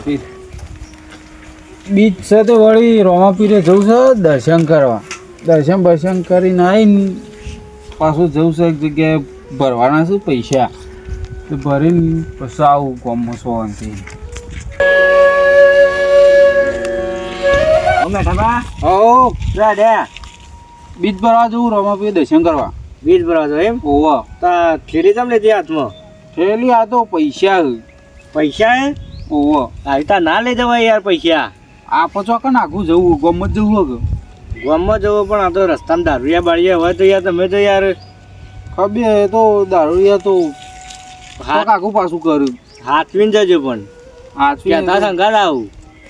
રોમાપીર beach છે તો વળી રોમાપીરે જવું છે દર્શન કરવા. દર્શન કરીને આવીને પાછું જવું છે એક જગ્યાએ ભરવાના છે પૈસા. તો ભરીને પછી આવું ગામમાં સોવાનથી. બીજ ભરવા જવું રોમાપીર દર્શન કરવા. બીજ ભરવા જો એમ? ઓવા તા થેલી તમે લેતી હાથમાં? થેલી આ તો પૈસા પૈસા હે? ઓવા આવી તા ના લઈ જવાય યાર પૈસા. આ પચો કે નાખું જવું ગામમાં જ જવું કે ગામમાં જવું પણ આ તો રસ્તામાં દારૂયા બાળિયા હોય તો યાર તમે તો યાર ખબર તો દારૂયા તો આખું પાછું કર્યું. હાથવીને જજો પણ ક્યાં સંઘાત આવું.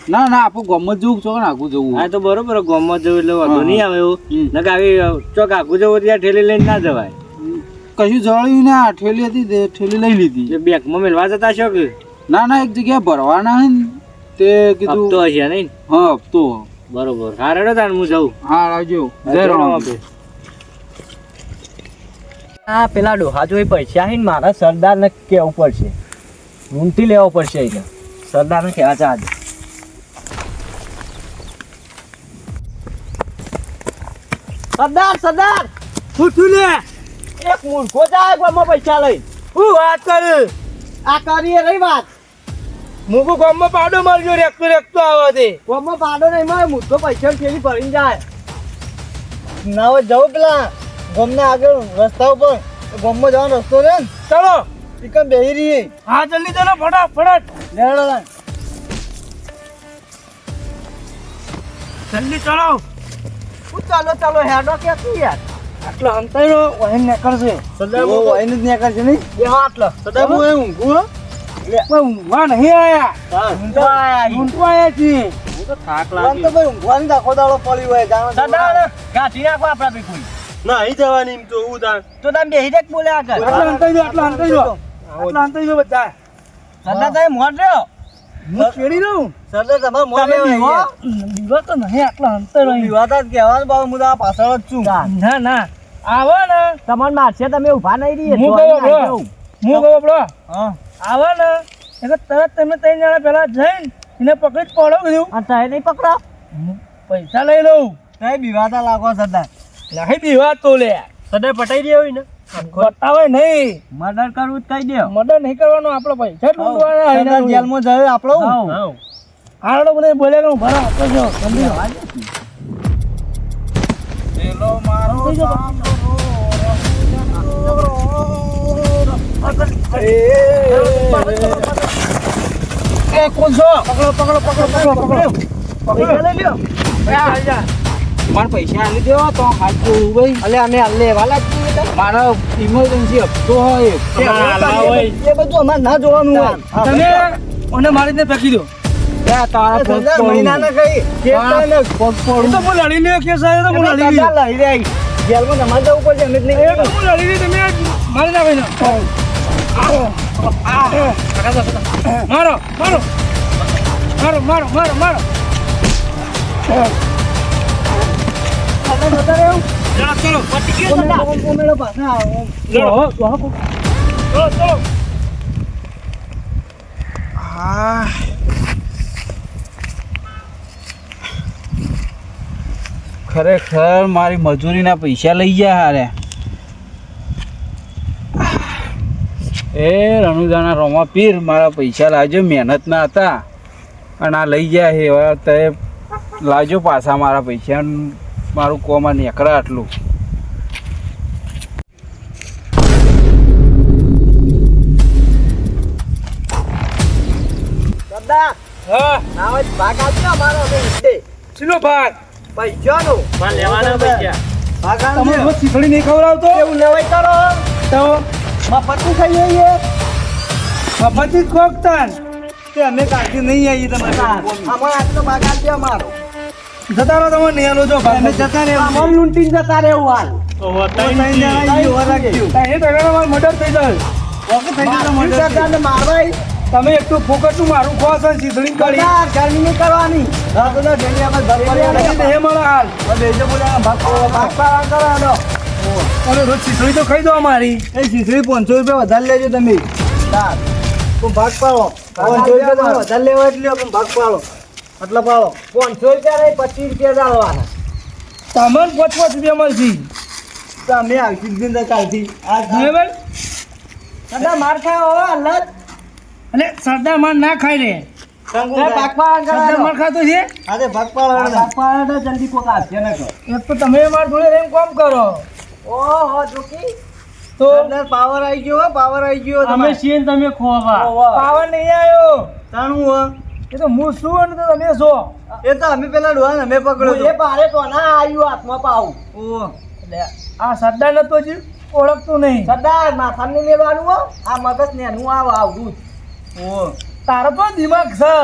ના આપણું ગામમાં જ જવું ચોક આખું જવું. હા તો બરોબર ગામમાં જવું એટલે વાંધો નહીં આવે એવું. નકે આવી ચોક આખું જવું ત્યાં ઠેલી લઈને ના જવાય. કશું જળ્યું ના ઠેલી હતી ઠેલી લઈ લીધી. બેગમાં મેળવા જતા છો કે? ના એક જગ્યાએ ભરવાના હે ને તે કીધું હપ્તો હશે નહીં? હા હપ્તો. બરોબર હા રેડો તાણ હું જાઉં. હા આવજો. જય રોમાપીર. હા પેલા ડોહા જો પૈસા હે ને મારા સરદારને કહેવું પડશે. રૂમથી લેવો પડશે એટલે સરદારને કહેવા છે આજે. સરદાર શું લે? એક મૂર્ખો જાય ગામમાં પૈસા લઈ. હું વાત કરું? આ કરીએ રહી વાત. મૂકું ગામમાં પાડો મારજો રેકતો આવે છે. ગામમાં પાડો નહીં મારે મૂર્ખો પૈસા થેલી ભરીને જાય. ના હોય જવું પેલા ગામના આગળ રસ્તા ઉપર ગામમાં જવાનો રસ્તો છે ને. ચાલો ચિકન બેહી રહી. હા જલ્દી ચાલો ફટાફટ લેડો જલ્દી ચાલો. ચાલો હેડો કે તું યાર આટલો અંતરો વહીન નીકળશે. સરદાર બહુ વહીન જ નીકળશે નહીં. એ હા આટલો સરદાર બહુ ઊંઘું હો. એટલે ઊંઘવા નહીં આયા. ઊંઘવા આયા છીએ. હું તો થાક લાગી. તો ભાઈ ઊંઘવાની આખો દાડો પડી હોય જાણો. સરદાર ગાંઠી નાખો આપડા ભઈ કોઈ. ના અહીં જવાની એમ તો હું તાણ. તો તમે બેહી દેખ બોલે આગળ. આટલો અંતઈ જો બધા. સરદાર સાહેબ મોડ રહ્યો. હું છેડી રહું. સરદાર તમારે મોડ રહ્યો. દીવા તો નહીં આટલા અંતર નહીં. દીવા તો કહેવાનું બાબુ હું તો પાછળ જ છું. ના આવો ને તમારે મારશે તમે ઊભા નહીં રહીએ. હું કહો બ્રો. હા આવો ને એટલે તરત તમે 3 જણા પહેલા જઈને એને પકડી જ પડો કીધું. આ તારે નહીં પકડો. પૈસા લઈ લઉં. નહીં બીવાતા લાગો સરદાર. નહીં બીવા તો લે. સરદાર પટાઈ દે હોય ને. બતાવે નહીં. મર્ડર કરવું જ કહી દે. મર્ડર નહીં કરવાનું આપણે પૈસા લૂંટવાના. જેલમાં જાય આપણો. હાલો મને બોલે કે હું ભરા આપો છો. જલ્દી પેલો મારો એ કોણ છો? પકડો પૈસા લઈ લ્યો. મારે પૈસા આલી દેવો તો હાથ જોવું ભાઈ. અલે અમે લેવાલા જ મારા ઇમરજન્સી હપ્તો હોય એ બધું અમારે ના જોવાનું હોય. તમે મને મારીને ફેંકી દો. તારા પગ મહિના ના કઈ પગ પડું તો હું લડી લે કે સાહેબ તો હું લડી રહી જેલમાં તમારે જવું પડશે અમે નહીં. હું લડી લે તમે મારી નાખો ને. મારો ખરેખર મારી મજૂરીના પૈસા લઈ ગયા હારે. એ રણુદાના રોમાપીર મારા પૈસા લાવજો, મહેનતના હતા અને આ લઈ ગયા છે. હવે તે લાવજો પાછા મારા પૈસા. મારું કોમાં નીકળે આટલું. ભાગ આપજો અમારો. ચલો ભાગ પૈસાનો લેવાના પૈસા ભાગ તમે રોજ શીખડી નહીં ખવડાવતો એવું લેવાય કરો તો મફતનું ખાઈ લઈએ. મફતી કોકતાન તે અમે કાઢી નહીં આવીએ તમારે. અમારે આટલો ભાગ આપજો અમારો. જતા રહો તમે નહીં આલો જો ભાગ. અમે જતા રહે અમારે લૂંટીને જતા રહેવું હાલ. મર્ડર થઈ જાય. મારવાય તમે એકટું ફોકટનું મારું ખો છો શીખડી કરી ગરમી નહીં કરવાની. રોજ શીખડી તો ખાઈ દો અમારી. એ શીશડી 500 રૂપિયા વધારે લેજો તમે. તો ભાગ પાડો 500 રૂપિયા વધારે લેવા એટલે પણ ભાગ પાડો આટલા પાડો 500 રૂપિયા નહીં 25 રૂપિયા ચાલવાના તમને 5 રૂપિયા મળશે તમે આવતી દિન ચાલતી આ બરાબર સદા માર ખાયો હો અલ્લાહ એટલે સરદાર માર ના ખાઈ રે ભાગ પાડો સરદાર માર ખાતો છે અરે ભાગ પાડો જલ્દી કોક આપશે ને એક તો તમે માર જોડે રહીને કામ કરો ઓહો જોકી તો પાવર આવી ગયો પાવર આવી ગયો અમે છીએ ને તમે ખોવા ઓવા. પાવર નહીં આવ્યો તાણું હો એ તો હું શું અને તો તમે છો એ તો અમે પેલા ડોહાને અમે પકડ્યો એ બારે તો ના આવ્યું હાથમાં પાવું ઓ એટલે આ સરદાર નતો જ ઓળખતું નહીં સરદાર માથાને મેળવાનું હો આ મગજ ને હું આવડું ઓ તારો તો દિમાગ છે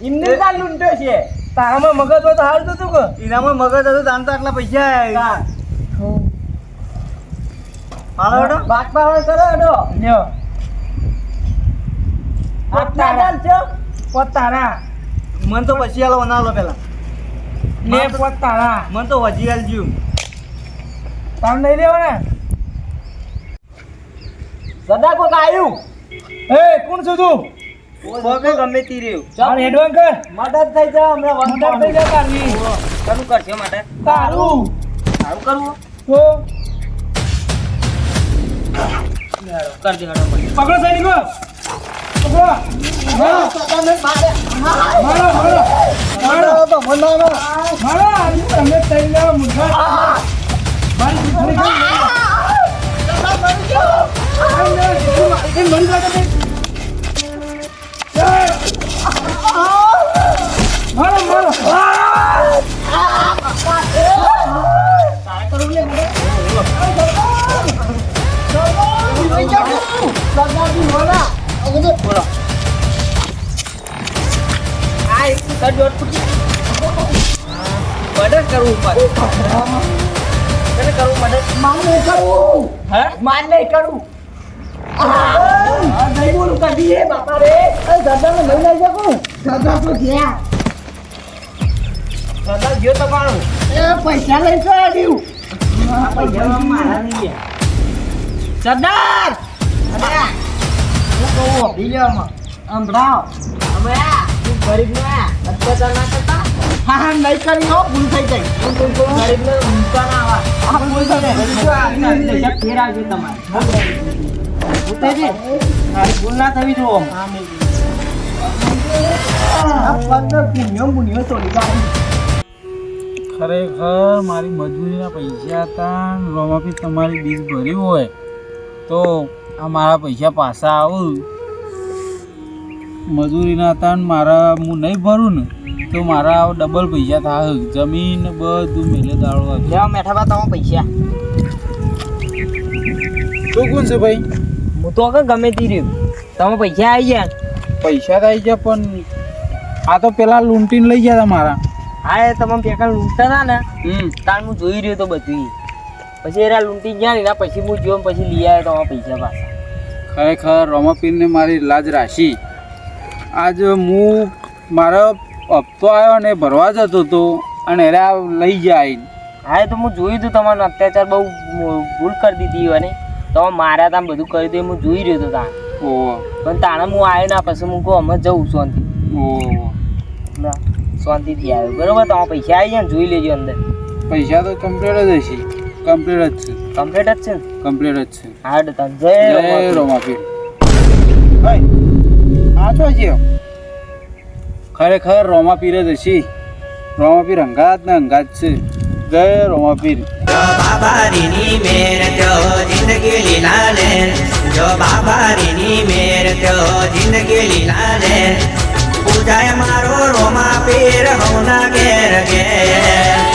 ઇમને કા લૂંટો છે તારામાં મગજ હોય તો હાલ તું કે ઇનામાં મગજ હતું તાન તો આટલા પૈસા આવ્યા હાલો હેડો ભાગ પાવર કરો હેડો લ્યો આટલા ચાલ છો પોતારા મન તો પછી આલો ના લો પેલા લે પોતારા મન તો વજી આલજો તાર નહીં લેવાના સદા કોક આવ્યું એ કોણ છું તું કોકે ગમે તી રહ્યું ચાલ એડવાન્સ કર મદદ થઈ જા હમણાં મદદ થઈ જા તારી કરું કરશે માટે તારું સારું કરવું તો કર દે હેડો પકડો સૈનિકો પકડો મારો મારો મારો તો મનાનો મારો આજે તમે તૈયાર મુઠા મારી દીકરી મારો મારો મદદ કરવું પડે કરવું મદદ માન નહીં કરવું હે માન નહીં કરવું નહીં બોલું કદી એ બાપા રે દાદા ને લઈ શકું દાદા તો ગયા દાદા ગયો તમારું એ પૈસા લઈ તો આવ્યું પૈસા મારા નહીં ગયા સરદાર અરે હું કહું અભી લેવામાં સંભળાવ અમે તું ગરીબ ને અત્યાચાર ના કરતા હા હા નહીં કરી હો ભૂલ થઈ ગઈ ગરીબ ને ઊંચા ના આવા આ ભૂલ થઈ ગઈ ફેર આવજો તમારે ઉતરી ભૂલ ના થવી જો ખરેખર મારી મજૂરીના પૈસા હતા રોમાપી તમારી બીજ ભર્યું હોય તો આ મારા પૈસા પાછા આવું મજૂરીના હતા ને મારા હું નહીં ભરું ને તો મારા ડબલ પૈસા થાય જમીન બધું મેલે દાળો લેવા મેઠા બા તમારા પૈસા શું કોણ છે ભાઈ હું તો કે ગમે તે રહ્યું તમે પૈસા આવી ગયા પૈસા તો આવી ગયા પણ આ તો પેલા લૂંટીને લઈ ગયા હતા મારા હા એ તમે પેકા લૂંટતા હતા ને તાર હું જોઈ રહ્યો તો બધું પછી એરા લૂંટી ગયા ને એના પછી હું જોઉં પછી લઈ આવ્યો તમારા પૈસા પાછા ખરેખર રોમાપીરને મારી લાજ રાશી આજ હું મારો હપ્તો આવ્યો ને ભરવા જતો હતો અને એરા લઈ જાય હા એ તો હું જોયું હતું તમારો અત્યાચાર બહુ ભૂલ કરી દીધી હોય ને તમે માર્યા તા બધું કર્યું હતું હું જોઈ રહ્યો હતો તા ઓહો પણ તાણે હું આવ્યો ના પછી હું કહું અમે જઉં શાંતિ ઓહો શાંતિથી આવ્યો બરોબર તમારા પૈસા આવી ગયા ને જોઈ લેજો અંદર પૈસા તો કમ્પ્લીટ જ હશે કમ્પ્લીટ જ છે કમ્પ્લીટ જ છે ને કમ્પ્લીટ જ છે હા તને જય જય રોમાપીર આ છો છે ખરેખર રોમાપીર જ હશે રોમાપીર અંગાત ને અંગાત છે જય રોમાપીર બાબારીની મેર તો જિંદગી લીલા લે જો બાબારીની મેર તો જિંદગી લીલા લે પૂજાય મારો રોમા પીર હોના ઘેર ઘેર